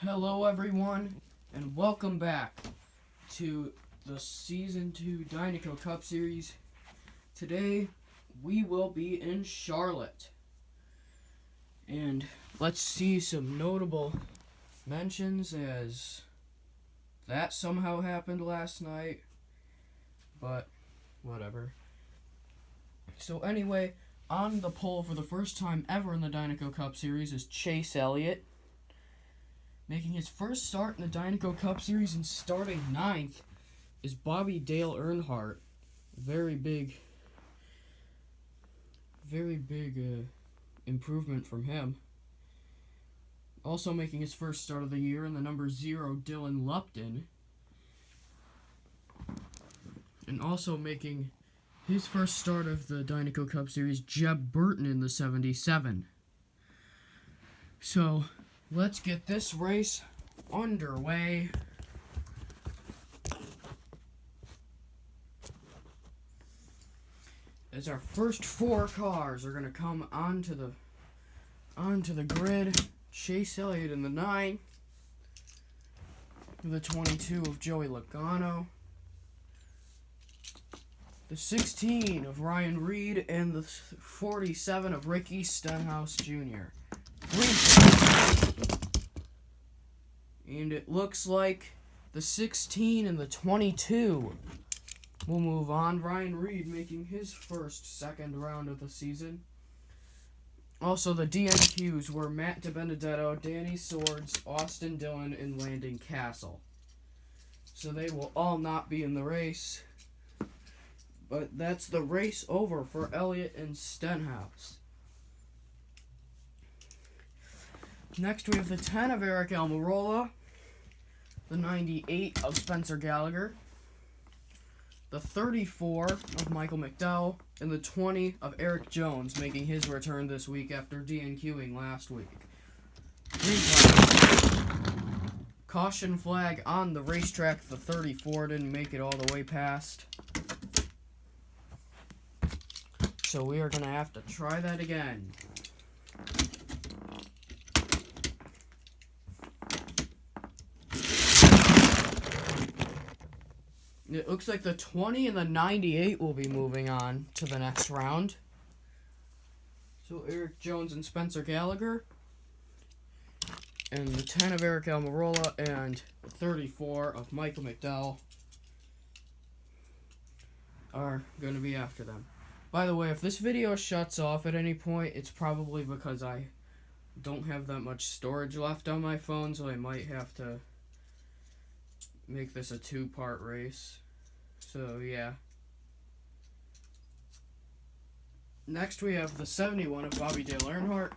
Hello everyone, and welcome back to the Season 2 Dinoco Cup Series. Today, we will be in Charlotte. And let's see some notable mentions, as that somehow happened last night. But, whatever. So anyway, on the pole for the first time ever in the Dinoco Cup Series is Chase Elliott. Making his first start in the Dinoco Cup Series and starting 9th is Bobby Dale Earnhardt. Very big improvement from him. Also making his first start of the year in the number 0, Dylan Lupton. And also making his first start of the Dinoco Cup Series, Jeb Burton in the 77. So, let's get this race underway. As our first 4 cars are going to come onto the grid. Chase Elliott in the 9, the 22 of Joey Logano, the 16 of Ryan Reed, and the 47 of Ricky Stenhouse Jr. And it looks like the 16 and the 22 will move on. Ryan Reed making his second round of the season. Also, the DNQs were Matt DiBenedetto, Danny Swords, Austin Dillon, and Landon Castle. So they will all not be in the race. But that's the race over for Elliott and Stenhouse. Next, we have the 10 of Eric Almirola, the 98 of Spencer Gallagher, the 34 of Michael McDowell, and the 20 of Eric Jones, making his return this week after DNQing last week. Green flag. Caution flag on the racetrack. The 34 didn't make it all the way past. So we are going to have to try that again. It looks like the 20 and the 98 will be moving on to the next round. So Eric Jones and Spencer Gallagher. And the 10 of Eric Almirola and the 34 of Michael McDowell are going to be after them. By the way, if this video shuts off at any point, it's probably because I don't have that much storage left on my phone, so I might have to make this a 2-part race. So, yeah. Next, we have the 71 of Bobby Dale Earnhardt,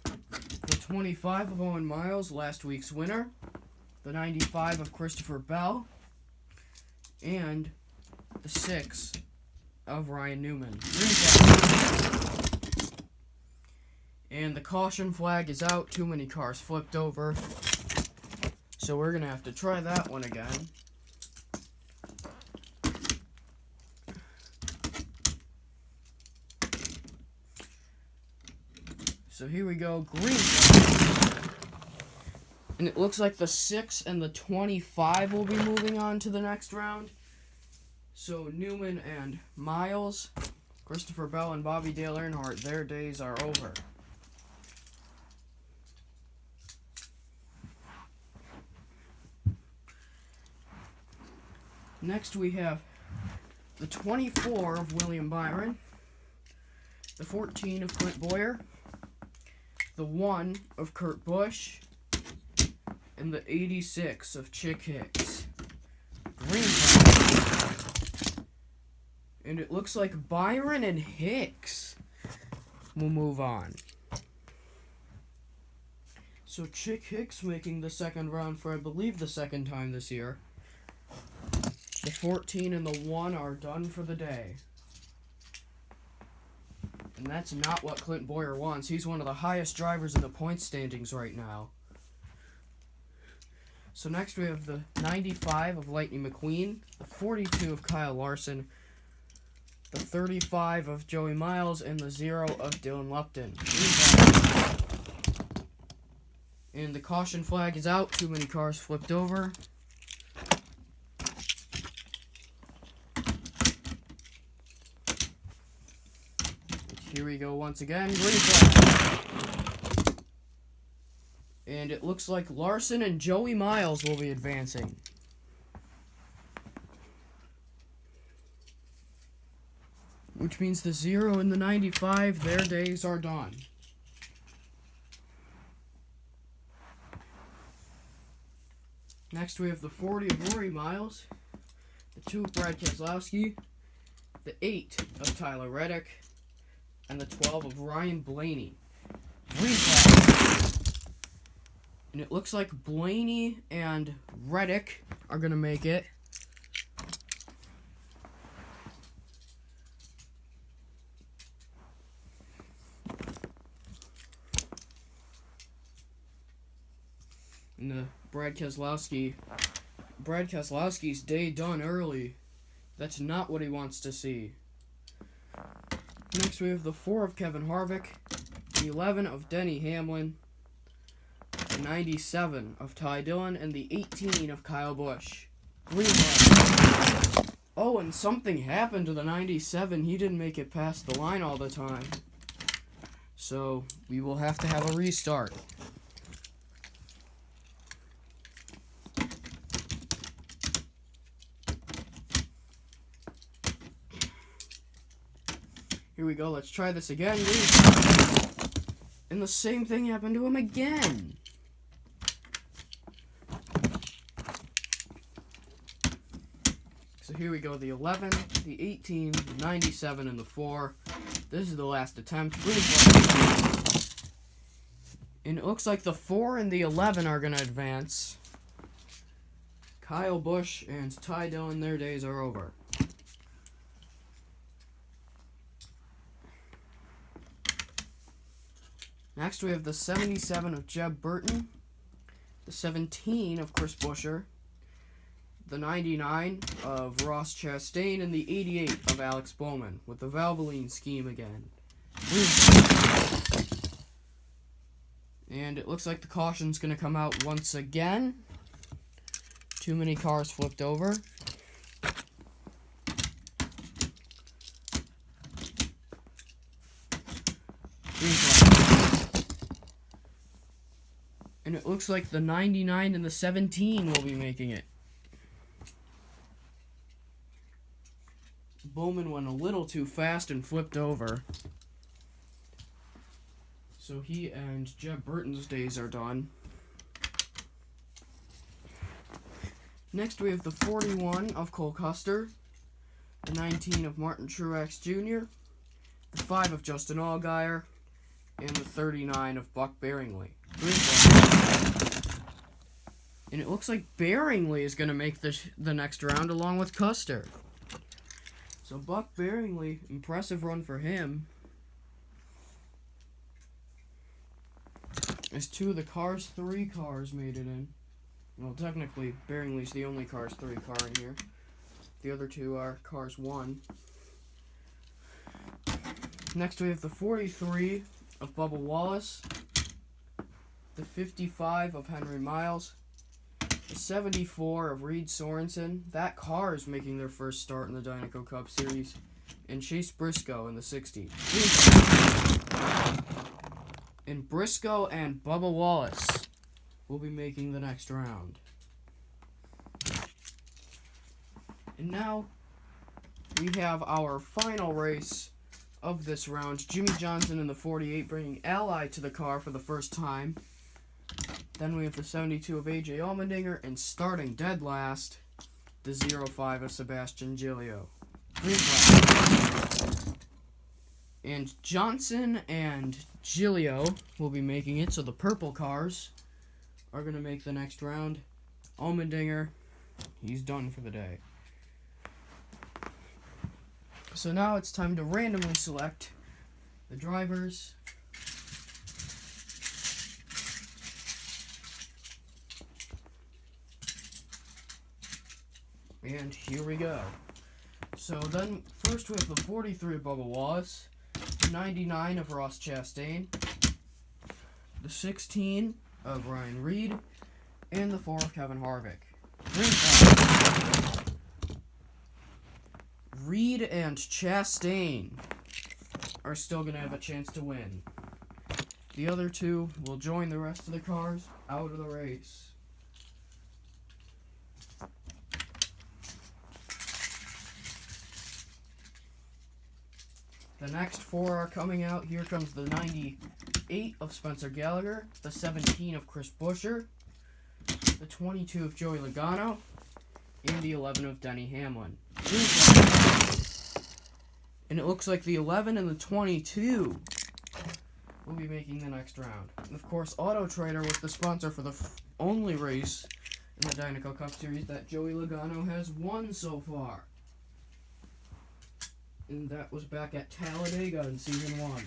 the 25 of Owen Miles, last week's winner, the 95 of Christopher Bell, and the 6 of Ryan Newman. And the caution flag is out. Too many cars flipped over. So we're going to have to try that one again. So here we go. Green flag. And it looks like the 6 and the 25 will be moving on to the next round. So Newman and Miles, Christopher Bell and Bobby Dale Earnhardt, their days are over. Next we have the 24 of William Byron, the 14 of Clint Boyer, the 1 of Kurt Busch, and the 86 of Chick Hicks. Green flag. And it looks like Byron and Hicks will move on. So Chick Hicks making the second round for, I believe, the second time this year. The 14 and the 1 are done for the day. And that's not what Clint Boyer wants. He's one of the highest drivers in the points standings right now. So next we have the 95 of Lightning McQueen, the 42 of Kyle Larson, the 35 of Joey Miles, and the 0 of Dylan Lupton. And the caution flag is out. Too many cars flipped over. Here we go once again. Green flag. And it looks like Larson and Joey Miles will be advancing. Which means the 0 and the 95, their days are done. Next we have the 40 of Rory Miles, the 2 of Brad Keselowski, the 8 of Tyler Reddick, and the 12 of Ryan Blaney. Green flag. And it looks like Blaney and Reddick are going to make it. And the Brad Keselowski's day done early. That's not what he wants to see. Next we have the 4 of Kevin Harvick, the 11 of Denny Hamlin, the 97 of Ty Dillon, and the 18 of Kyle Busch. Green flag. Oh, and something happened to the 97. He didn't make it past the line all the time. So we will have to have a restart. Here we go, let's try this again. And the same thing happened to him again. So here we go, the 11, the 18, the 97, and the 4. This is the last attempt. And it looks like the 4 and the 11 are going to advance. Kyle Busch and Ty Dillon, their days are over. Next we have the 77 of Jeb Burton, the 17 of Chris Buescher, the 99 of Ross Chastain, and the 88 of Alex Bowman, with the Valvoline scheme again. And it looks like the caution's going to come out once again. Too many cars flipped over. And it looks like the 99 and the 17 will be making it. Bowman went a little too fast and flipped over. So he and Jeb Burton's days are done. Next we have the 41 of Cole Custer, the 19 of Martin Truex Jr., the 5 of Justin Allgaier, and the 39 of Buck Behringley. And it looks like Behringley is going to make the next round along with Custer. So Buck Behringley, impressive run for him. As 2 of the Cars 3 cars made it in. Well, technically, Behringley's the only Cars 3 car in here. The other 2 are Cars 1. Next we have the 43 of Bubba Wallace, the 55 of Henry Miles, the 74 of Reed Sorensen. That car is making their first start in the Dinoco Cup Series. And Chase Briscoe in the 60. And Briscoe and Bubba Wallace will be making the next round. And now we have our final race of this round. Jimmy Johnson in the 48 bringing Ally to the car for the first time. Then we have the 72 of AJ Allmendinger, and starting dead last, the 05 of Sebastian Giglio. And Johnson and Giglio will be making it, so the purple cars are going to make the next round. Allmendinger, he's done for the day. So now it's time to randomly select the drivers. And here we go. So then, first we have the 43 of Bubba Wallace, the 99 of Ross Chastain, the 16 of Ryan Reed, and the 4 of Kevin Harvick. Green flag. Reed and Chastain are still going to have a chance to win. The other 2 will join the rest of the cars out of the race. The next 4 are coming out. Here comes the 98 of Spencer Gallagher, the 17 of Chris Buescher, the 22 of Joey Logano, and the 11 of Denny Hamlin. And it looks like the 11 and the 22 will be making the next round. And of course, Auto Trader was the sponsor for the only race in the Dinoco Cup Series that Joey Logano has won so far. And that was back at Talladega in Season 1.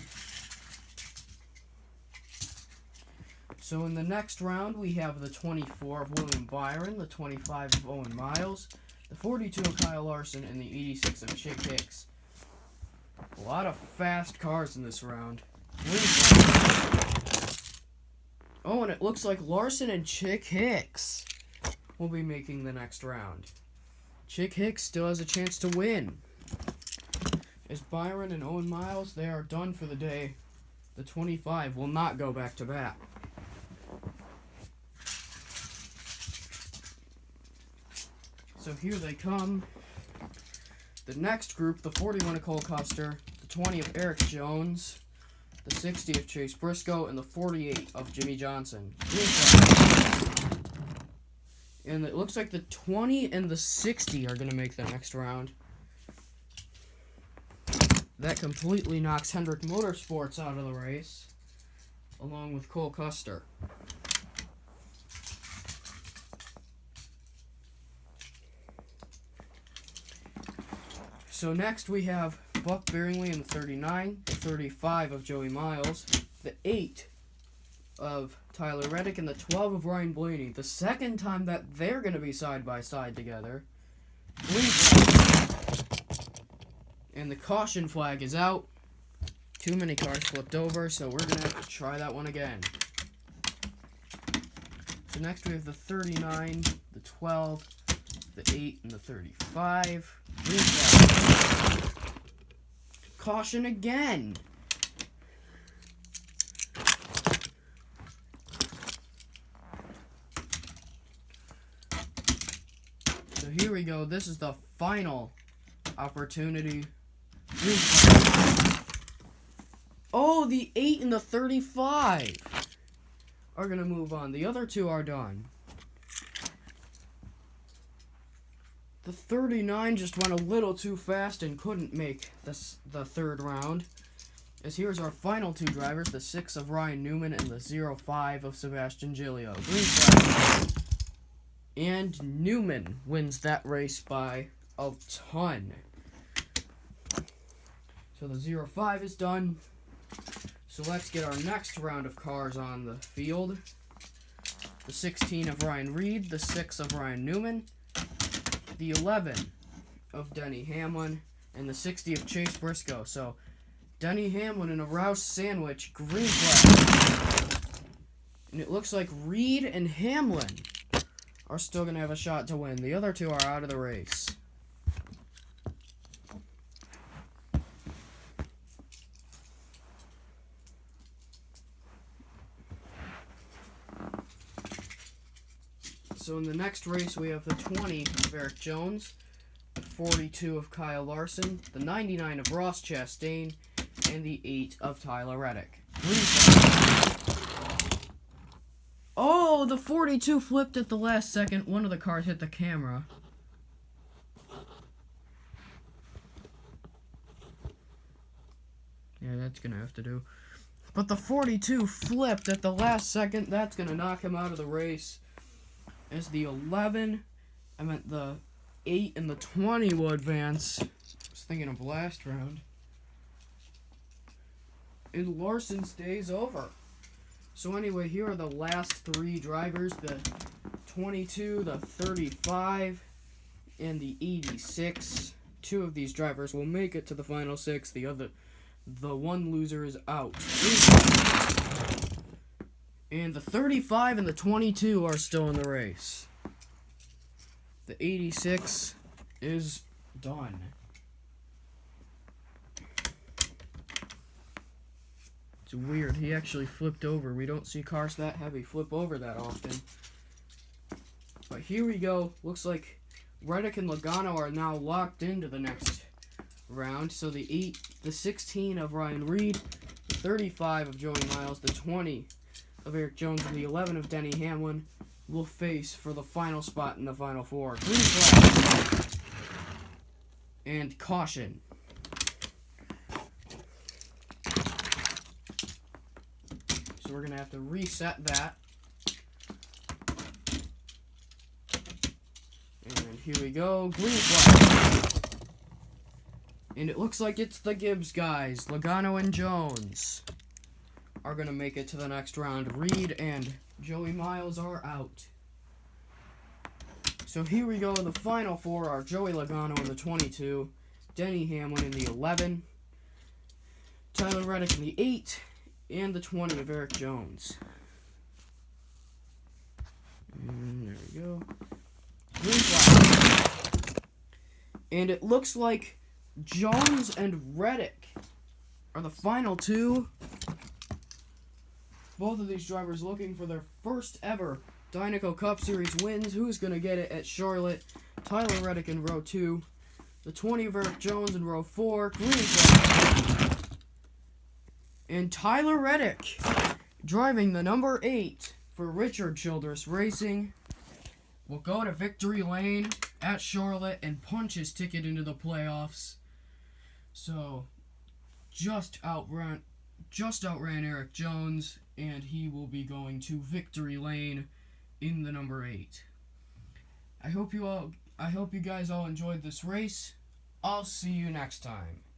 So in the next round, we have the 24 of William Byron, the 25 of Owen Miles, the 42 of Kyle Larson, and the 86 of Chick Hicks. A lot of fast cars in this round. Oh, and it looks like Larson and Chick Hicks will be making the next round. Chick Hicks still has a chance to win. As Byron and Owen Miles, they are done for the day. The 25 will not go back to back. So here they come. The next group, the 41 of Cole Custer, the 20 of Eric Jones, the 60 of Chase Briscoe, and the 48 of Jimmy Johnson. And it looks like the 20 and the 60 are going to make the next round. That completely knocks Hendrick Motorsports out of the race, along with Cole Custer. So next we have Buck Bearingley in the 39, the 35 of Joey Miles, the 8 of Tyler Reddick, and the 12 of Ryan Blaney. The second time that they're going to be side by side together. And the caution flag is out. Too many cars flipped over, so we're going to have to try that one again. So next we have the 39, the 12, the 8, and the 35. Caution again. So here we go. This is the final opportunity. Oh, the 8 and the 35 are going to move on. The other 2 are done. The 39 just went a little too fast and couldn't make the third round. As here's our final 2 drivers, the 6 of Ryan Newman and the 05 of Sebastian Giglio. Green flag. And Newman wins that race by a ton. So the 05 is done. So let's get our next round of cars on the field. The 16 of Ryan Reed, the 6 of Ryan Newman, the 11 of Denny Hamlin, and the 60 of Chase Briscoe. So Denny Hamlin in a Rouse sandwich, green flag. And it looks like Reed and Hamlin are still going to have a shot to win. The other 2 are out of the race. So in the next race, we have the 20 of Eric Jones, the 42 of Kyle Larson, the 99 of Ross Chastain, and the 8 of Tyler Reddick. Oh, the 42 flipped at the last second. One of the cars hit the camera. Yeah, that's going to have to do. But the 42 flipped at the last second. That's going to knock him out of the race. As the 11, I meant the 8 and the 20 will advance. I was thinking of last round. And Larson stays over. So anyway, here are the last 3 drivers. The 22, the 35, and the 86. 2 of these drivers will make it to the final 6. The one loser is out. And the 35 and the 22 are still in the race. The 86 is done. It's weird. He actually flipped over. We don't see cars that heavy flip over that often. But here we go. Looks like Reddick and Logano are now locked into the next round. So the 16 of Ryan Reed, the 35 of Joey Miles, the 20 of Eric Jones, and the 11 of Denny Hamlin will face for the final spot in the Final Four. Green flag. And caution. So we're going to have to reset that. And here we go. Green flag. And it looks like it's the Gibbs guys. Logano and Jones are going to make it to the next round. Reed and Joey Miles are out. So here we go. The final four are Joey Logano in the 22, Denny Hamlin in the 11, Tyler Reddick in the 8, and the 20 of Eric Jones. And there we go. Green flag. And it looks like Jones and Reddick are the final two. Both of these drivers looking for their first ever Dinoco Cup Series wins. Who's going to get it at Charlotte? Tyler Reddick in row 2. The 20 of Eric Jones in row 4. Green flag. And Tyler Reddick driving the number 8 for Richard Childress Racing will go to victory lane at Charlotte and punch his ticket into the playoffs. So, just outran Eric Jones, and he will be going to victory lane in the number 8. I hope you guys all enjoyed this race. I'll see you next time.